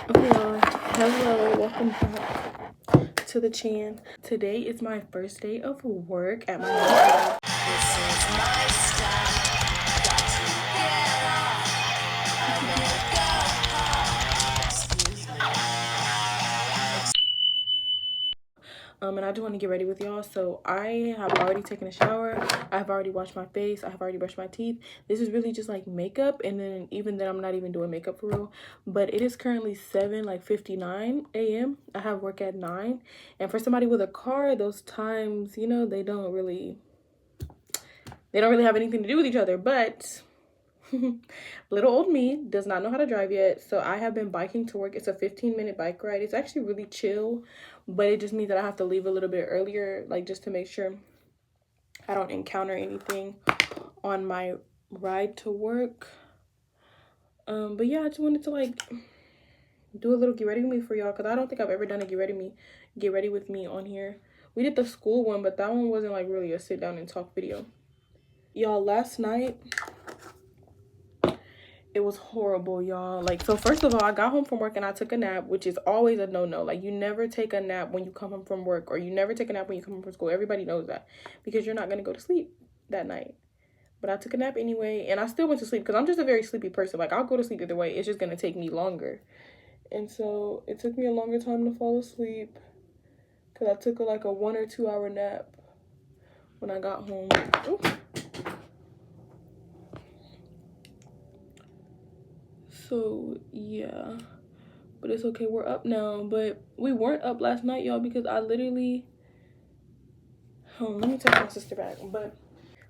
Okay, y'all. Hello, welcome back to the chan. Today is my first day of work at my new job. And I do want to get ready with y'all. So I have already taken a shower. I have already washed my face. I have already brushed my teeth. This is really just like makeup, and then even then I'm not even doing makeup for real. But it is currently 7:59 a.m. I have work at 9, and for somebody with a car, those times, you know, they don't really have anything to do with each other. But little old me does not know how to drive yet, so I have been biking to work. It's a 15-minute bike ride. It's actually really chill, but it just means that I have to leave a little bit earlier, like just to make sure I don't encounter anything on my ride to work. But yeah, I just wanted to like do a little get ready with me for y'all, because I don't think I've ever done a get ready with me on here. We did the school one, but that one wasn't like really a sit down and talk video. Y'all, last night it was horrible, y'all. Like, so first of all, I got home from work and I took a nap, which is always a no-no. Like, you never take a nap when you come home from work, or you never take a nap when you come home from school. Everybody knows that, because you're not going to go to sleep that night. But I took a nap anyway, and I still went to sleep because I'm just a very sleepy person. Like, I'll go to sleep either way. It's just going to take me longer. And so it took me a longer time to fall asleep because I took like a 1 or 2 hour nap when I got home. Ooh. So yeah, but it's okay, we're up now. But we weren't up last night, y'all, because I literally, let me text my sister back. But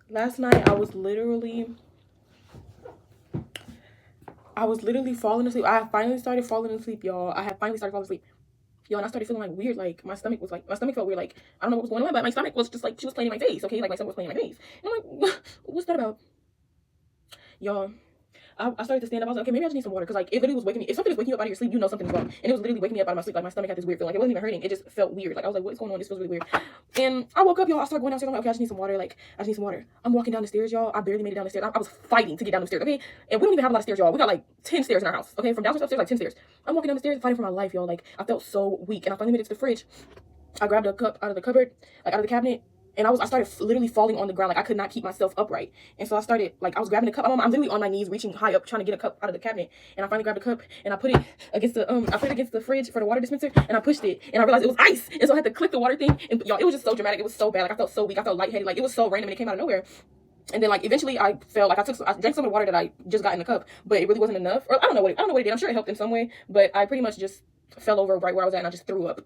last night I was literally falling asleep. I finally started falling asleep, y'all. I had finally started falling asleep, y'all, and I started feeling like weird. Like my stomach felt weird. Like, I don't know what was going on, but my stomach was just like, she was playing in my face. Okay, like my stomach was playing in my face, and I'm like, what's that about, y'all? I started to stand up. I was like, okay, maybe I just need some water, because like it literally was waking me. If something is waking you up out of your sleep, you know something's wrong. And it was literally waking me up out of my sleep. Like my stomach had this weird feeling. Like it wasn't even hurting. It just felt weird. Like I was like, what's going on? This feels really weird. And I woke up, y'all. I started going downstairs. I'm like, okay, I just need some water. Like I just need some water. I'm walking down the stairs, y'all. I barely made it down the stairs. I was fighting to get down the stairs. Okay, and we don't even have a lot of stairs, y'all. We got like 10 stairs in our house. Okay, from downstairs upstairs, like 10 stairs. I'm walking down the stairs, fighting for my life, y'all. Like I felt so weak, and I finally made it to the fridge. I grabbed a cup out of the cupboard, like out of the cabinet, and I started literally falling on the ground. Like I could not keep myself upright. And so I started, like, I was grabbing a cup. I'm literally on my knees, reaching high up, trying to get a cup out of the cabinet. And I finally grabbed a cup and I put it against the fridge for the water dispenser, and I pushed it, and I realized it was ice. And so I had to click the water thing, and y'all, it was just so dramatic. It was so bad. Like I felt so weak. I felt lightheaded. Like it was so random, and it came out of nowhere. And then like eventually I felt like I drank some of the water that I just got in the cup, but it really wasn't enough. Or I don't know what it did. I'm sure it helped in some way, but I pretty much just fell over right where I was at, and I just threw up.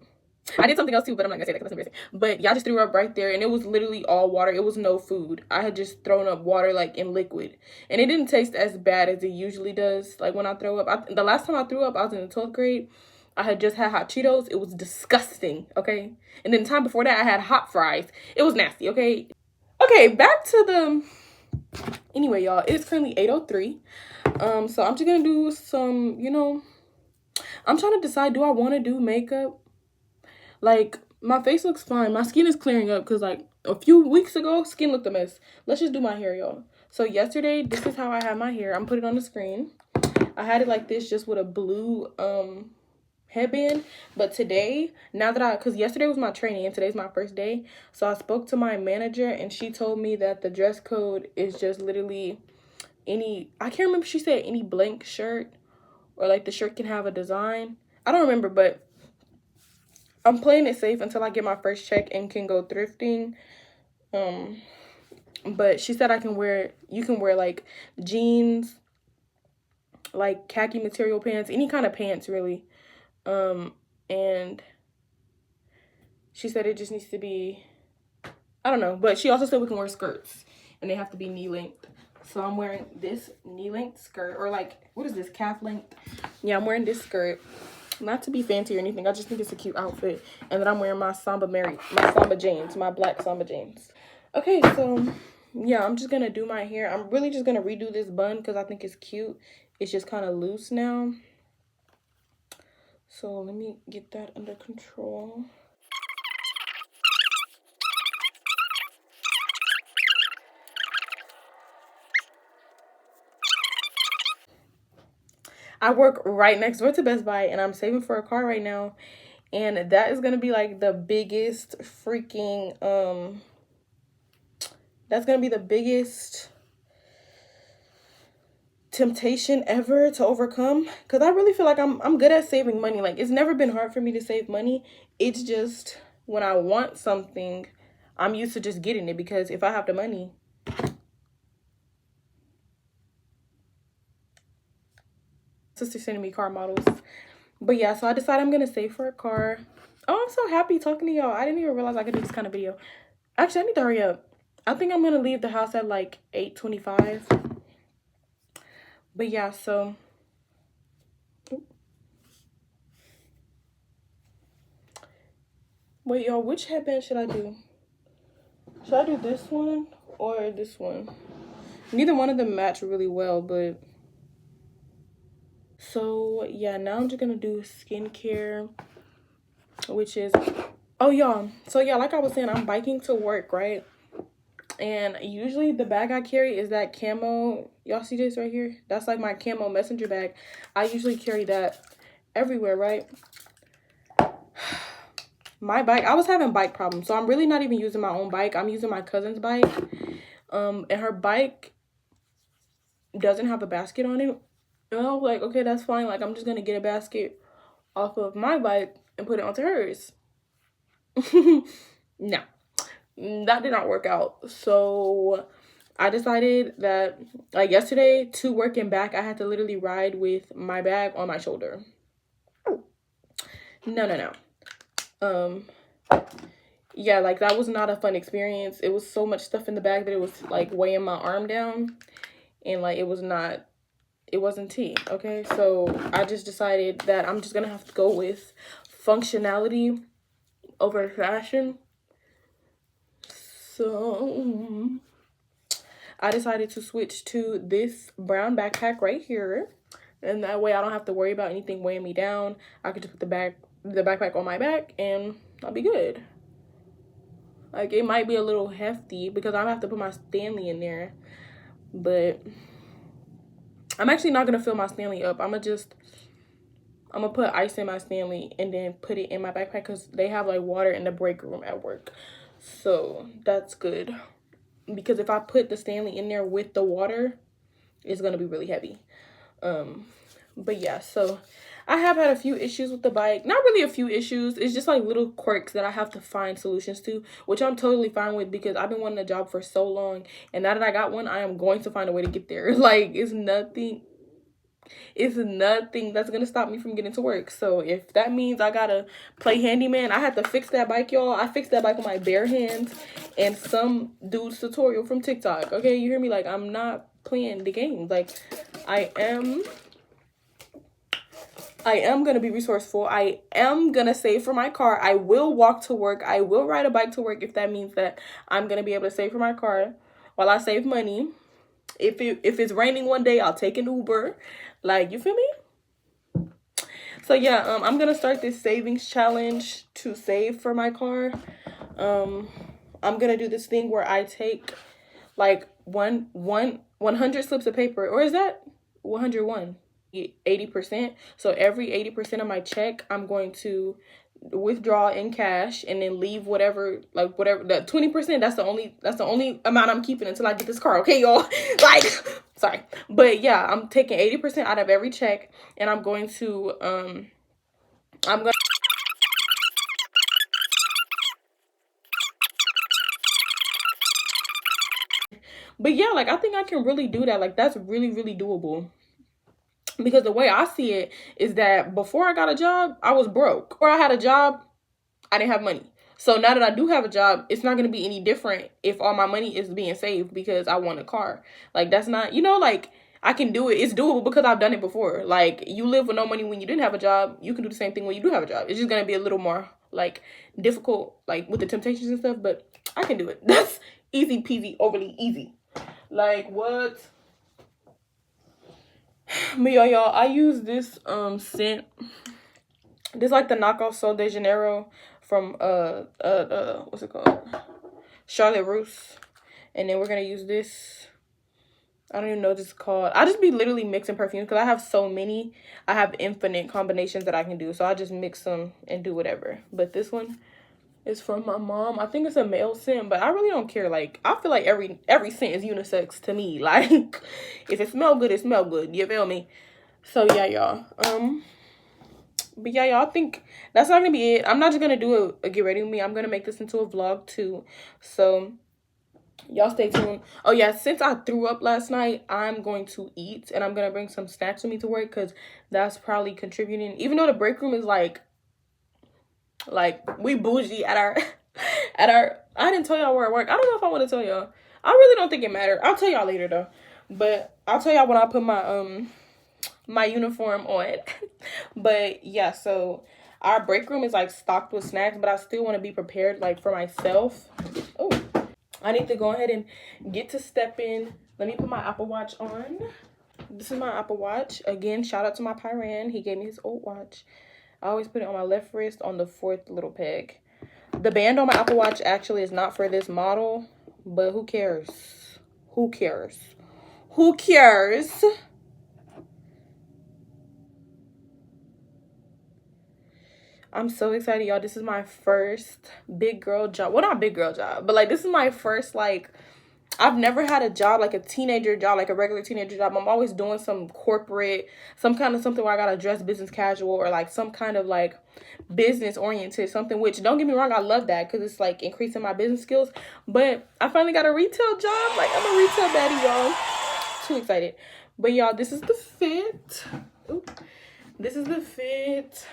I did something else too, but I'm not gonna say that because that's embarrassing. But yeah, I just threw up right there, and it was literally all water. It was no food. I had just thrown up water like in liquid, and it didn't taste as bad as it usually does. Like when I throw up, the last time I threw up, I was in the 12th grade. I had just had hot Cheetos. It was disgusting. Okay, and then the time before that, I had hot fries. It was nasty. Okay. Okay, back to the. Anyway, y'all, it's currently 8:03. So I'm just gonna do some. I'm trying to decide. Do I want to do makeup? Like, my face looks fine. My skin is clearing up because, like, a few weeks ago, skin looked a mess. Let's just do my hair, y'all. So, yesterday, this is how I had my hair. I'm putting it on the screen. I had it like this, just with a blue headband. But today, because yesterday was my training and today's my first day. So, I spoke to my manager, and she told me that the dress code is just literally I can't remember if she said any blank shirt, or, like, the shirt can have a design. I don't remember, but I'm playing it safe until I get my first check and can go thrifting. But she said you can wear like jeans, like khaki material pants, any kind of pants really. And she said it just needs to be, I don't know, but she also said we can wear skirts and they have to be knee length. So I'm wearing this knee length skirt, or like, what is this, calf length? Yeah, I'm wearing this skirt. Not to be fancy or anything, I just think it's a cute outfit. And then I'm wearing my Samba jeans, my black Samba jeans. Okay, so yeah, I'm just gonna do my hair. I'm really just gonna redo this bun because I think it's cute. It's just kind of loose now. So let me get that under control. I work right next door to Best Buy, and I'm saving for a car right now. And that is gonna be like the biggest freaking that's gonna be the biggest temptation ever to overcome, because I really feel like I'm good at saving money. Like, it's never been hard for me to save money. It's just when I want something, I'm used to just getting it, because if I have the money. Sister sending me car models. But yeah, so I decided I'm gonna save for a car. Oh, I'm so happy talking to y'all. I didn't even realize I could do this kind of video. Actually, I need to hurry up. I think I'm gonna leave the house at like 8:25. But yeah, so wait, y'all, which headband should I do? Should I do this one or this one? Neither one of them match really well, but so yeah, now I'm just gonna do skincare, which is, oh y'all, so yeah, like I was saying, I'm biking to work, right? And usually the bag I carry is that camo. Y'all see this right here? That's like my camo messenger bag. I usually carry that everywhere, right? My bike, I was having bike problems, so I'm really not even using my own bike. I'm using my cousin's bike. And her bike doesn't have a basket on it. And I was like, okay, that's fine. Like, I'm just gonna get a basket off of my bike and put it onto hers. No, that did not work out. So I decided that, like, yesterday to work and back, I had to literally ride with my bag on my shoulder. No. Yeah, like, that was not a fun experience. It was so much stuff in the bag that it was like weighing my arm down, and like it wasn't tea. Okay, so I just decided that I'm just gonna have to go with functionality over fashion. So I decided to switch to this brown backpack right here, and that way I don't have to worry about anything weighing me down. I could just put the backpack on my back and I'll be good. Like, it might be a little hefty because I have to put my Stanley in there, but I'm actually not gonna fill my Stanley up. I'm gonna put ice in my Stanley and then put it in my backpack, because they have like water in the break room at work. So that's good, because if I put the Stanley in there with the water, it's gonna be really heavy. But yeah, so I have had a few issues with the bike. Not really a few issues. It's just like little quirks that I have to find solutions to, which I'm totally fine with, because I've been wanting a job for so long. And now that I got one, I am going to find a way to get there. Like, it's nothing that's gonna stop me from getting to work. So if that means I gotta play handyman, I had to fix that bike, y'all. I fixed that bike with my bare hands and some dude's tutorial from TikTok. Okay, you hear me? Like, I'm not playing the games. Like, I am gonna be resourceful. I am gonna save for my car. I will walk to work. I will ride a bike to work if that means that I'm gonna be able to save for my car while I save money. If it's raining one day, I'll take an Uber. Like, you feel me? So yeah, I'm gonna start this savings challenge to save for my car. I'm gonna do this thing where I take like 100 slips of paper, or is that 101? 80%. So every 80% of my check, I'm going to withdraw in cash and then leave whatever that 20%, that's the only amount I'm keeping until I get this car. Okay, y'all? Like, sorry, but yeah, I'm taking 80% out of every check, and I'm going to but yeah, like, I think I can really do that. Like, that's really, really doable. Because the way I see it is that before I got a job, I was broke. Before I had a job, I didn't have money. So now that I do have a job, it's not going to be any different if all my money is being saved because I want a car. Like, that's not, like, I can do it. It's doable because I've done it before. Like, you live with no money when you didn't have a job. You can do the same thing when you do have a job. It's just going to be a little more, like, difficult, like, with the temptations and stuff. But I can do it. That's easy peasy, overly easy. Like, what? But y'all, I use this scent. This like the knockoff Sol de Janeiro from what's it called? Charlotte Russe. And then we're gonna use this I don't even know what this is called. I just be literally mixing perfumes because I have so many. I have infinite combinations that I can do. So I just mix them and do whatever. But this one is from my mom. I think it's a male scent, but I really don't care. Like, I feel like every scent is unisex to me. Like, if it smell good, it smell good. You feel me? So yeah, y'all. But yeah, y'all, I think that's not gonna be it. I'm not just gonna do a get ready with me. I'm gonna make this into a vlog too. So y'all stay tuned. Oh yeah, since I threw up last night, I'm going to eat and I'm gonna bring some snacks with me to work because that's probably contributing. Even though the break room is like we bougie at our at our. I didn't tell y'all where I work. I don't know if I want to tell y'all. I really don't think it matters. I'll tell y'all later though. But I'll tell y'all when I put my uniform on. But yeah, so our break room is like stocked with snacks, but I still want to be prepared like for myself. Oh, I need to go ahead and get to stepping. Let me put my Apple Watch on. This is my Apple Watch. Again, shout out to my Pyran. He gave me his old watch. I always put it on my left wrist on the 4th little peg. The band on my Apple Watch actually is not for this model, but who cares? Who cares? Who cares? I'm so excited, y'all. This is my first big girl job. Well, not big girl job, but like this is my first, like, I've never had a job, like a teenager job, like a regular teenager job. I'm always doing some corporate, some kind of something where I gotta dress business casual or like some kind of like business oriented something, which don't get me wrong, I love that because it's like increasing my business skills. But I finally got a retail job. Like, I'm a retail baddie, y'all. Too excited. But y'all, this is the fit. Ooh. This is the fit.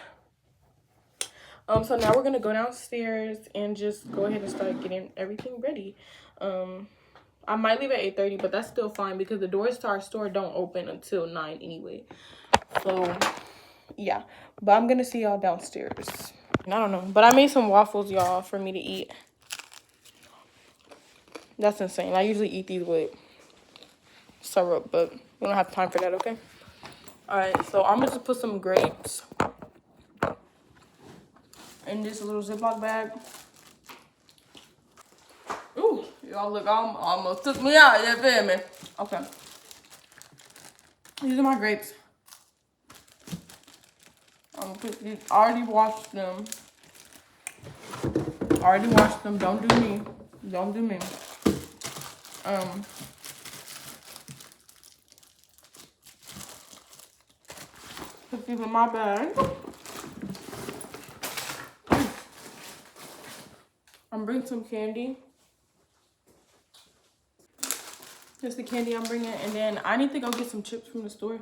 So now we're gonna go downstairs and just go ahead and start getting everything ready. I might leave at 8:30, but that's still fine because the doors to our store don't open until 9 anyway. So yeah, but I'm gonna see y'all downstairs. I don't know, but I made some waffles, y'all, for me to eat. That's insane. I usually eat these with syrup, but we don't have time for that, okay? All right, so I'm gonna just put some grapes in this little Ziploc bag. Ooh, y'all look, almost took me out, you feel me? Okay. These are my grapes. Already washed them. Already washed them. Don't do me. Don't do me. Put these in my bag. I'm bringing some candy. That's the candy I'm bringing. And then I need to go get some chips from the store.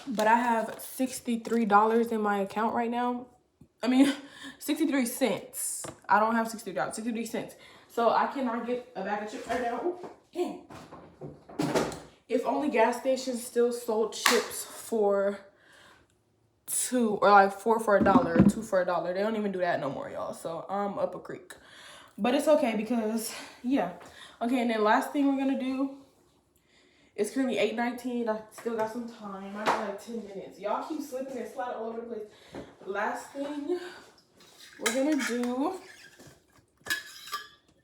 But I have $63 in my account right now. I mean, 63 cents. I don't have $63, 63 cents. So I cannot get a bag of chips right now. Ooh, dang. If only gas stations still sold chips for $2 or like 4 for $1 or 2 for $1. They don't even do that no more, y'all. So I'm up a creek. But it's okay because, yeah. Okay, and then last thing we're gonna do. It's currently 8:19. I still got some time. I got like 10 minutes. Y'all keep slipping and sliding all over the place. Last thing we're gonna do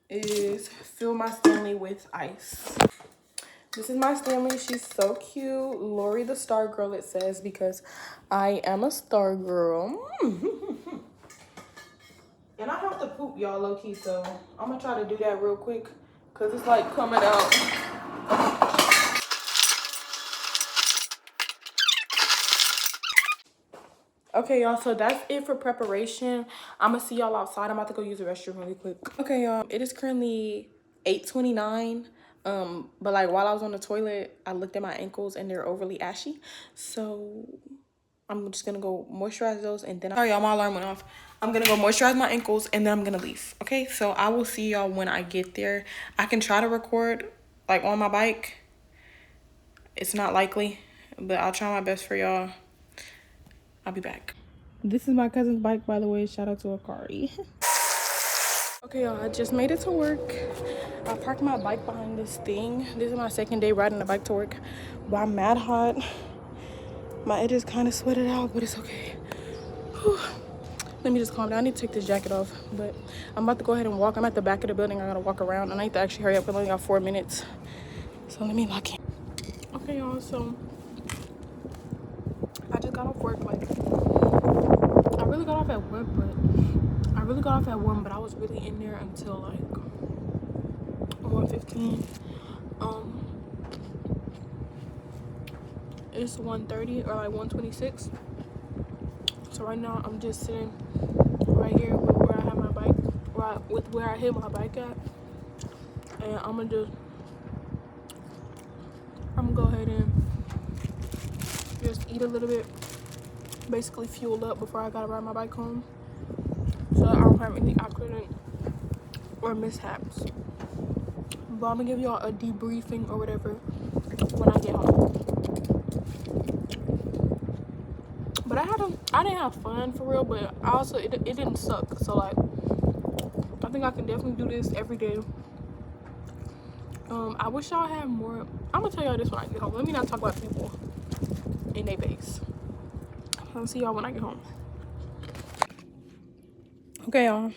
is fill my Stanley with ice. This is my Stanley. She's so cute. Lori the Star Girl, it says, because I am a star girl. And I have to poop, y'all, low-key, so I'm gonna try to do that real quick because it's like coming out. Okay, y'all, so that's it for preparation. I'm gonna see y'all outside. I'm about to go use the restroom really quick. Okay, y'all, it is currently 8:29. But like while I was on the toilet, I looked at my ankles and they're overly ashy. So I'm just gonna go moisturize those and then sorry, y'all, my alarm went off. I'm gonna go moisturize my ankles and then I'm gonna leave. Okay, so I will see y'all when I get there. I can try to record like on my bike. It's not likely, but I'll try my best for y'all. I'll be back. This is my cousin's bike, by the way. Shout out to Akari. Okay, y'all, I just made it to work. I parked my bike behind this thing. This is my second day riding the bike to work. But I'm mad hot. My edges kind of sweated out, but it's okay. Whew. Let me just calm down. I need to take this jacket off, but I'm about to go ahead and walk. I'm at the back of the building. I gotta walk around, and I need to actually hurry up because I only got 4 minutes. So let me lock in. Okay, y'all. So I just got off work. Like, I really got off at work, but I was really in there until like 1:15. It's 1:30 or like 1:26. So right now I'm just sitting right here with where I have my bike, with where I hit my bike at, and I'm gonna go ahead and just eat a little bit, basically fuel up before I gotta ride my bike home, so I don't have any accident or mishaps. But I'm gonna give y'all a debriefing or whatever when I get home. But I didn't have fun for real, but I also it didn't suck. So like I think I can definitely do this every day. I wish y'all had more. I'm gonna tell y'all this when I get home. Let me not talk about people in their face. I'll see y'all when I get home. Okay, y'all.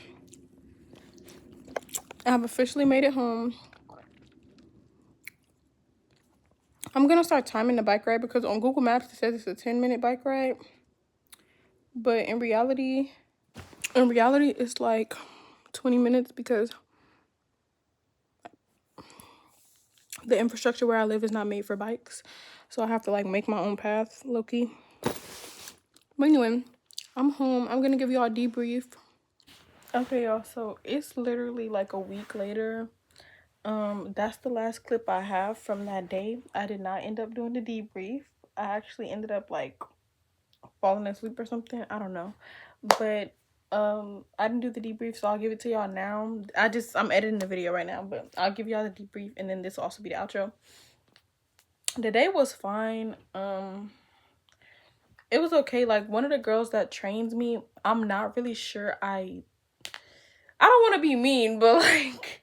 I have officially made it home. I'm gonna start timing the bike ride because on Google Maps it says it's a 10-minute bike ride, but in reality it's like 20 minutes because the infrastructure where I live is not made for bikes, so I have to like make my own path, low-key. But anyway, I'm home. I'm gonna give y'all a debrief. Okay, y'all, so it's literally like a week later. That's the last clip I have from that day. I did not end up doing the debrief. I actually ended up like falling asleep or something. I don't know. But I didn't do the debrief, so I'll give it to y'all now. I'm editing the video right now, but I'll give y'all the debrief, and then this will also be the outro. The day was fine. It was okay. Like, one of the girls that trains me, I'm not really sure I don't want to be mean, but like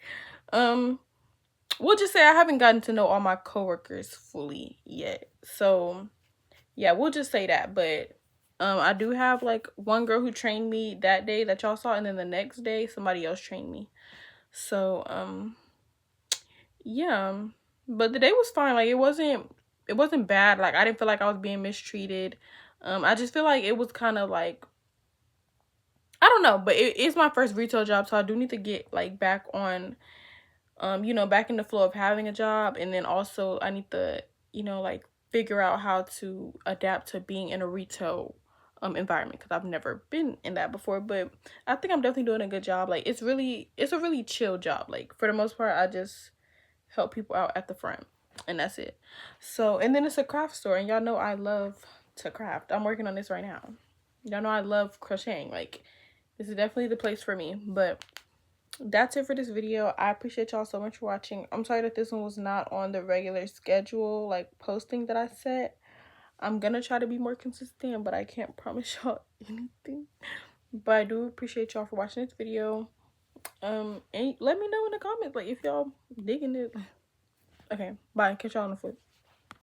we'll just say I haven't gotten to know all my coworkers fully yet. So yeah, we'll just say that. But I do have like one girl who trained me that day that y'all saw, and then the next day somebody else trained me. So yeah, but the day was fine. Like, it wasn't bad. Like, I didn't feel like I was being mistreated. I just feel like it was kind of like, I don't know, but it is my first retail job, so I do need to get like back on back in the flow of having a job. And then also I need to like figure out how to adapt to being in a retail environment, because I've never been in that before. But I think I'm definitely doing a good job. Like, it's a really chill job. Like, for the most part, I just help people out at the front, and that's it. So, and then it's a craft store, and y'all know I love to craft. I'm working on this right now. Y'all know I love crocheting. Like, this is definitely the place for me. But that's it for this video. I appreciate y'all so much for watching. I'm sorry that this one was not on the regular schedule, like, posting that I set. I'm gonna try to be more consistent, but I can't promise y'all anything. But I do appreciate y'all for watching this video. And let me know in the comments, like, if y'all digging it. Okay, bye. Catch y'all on the flip.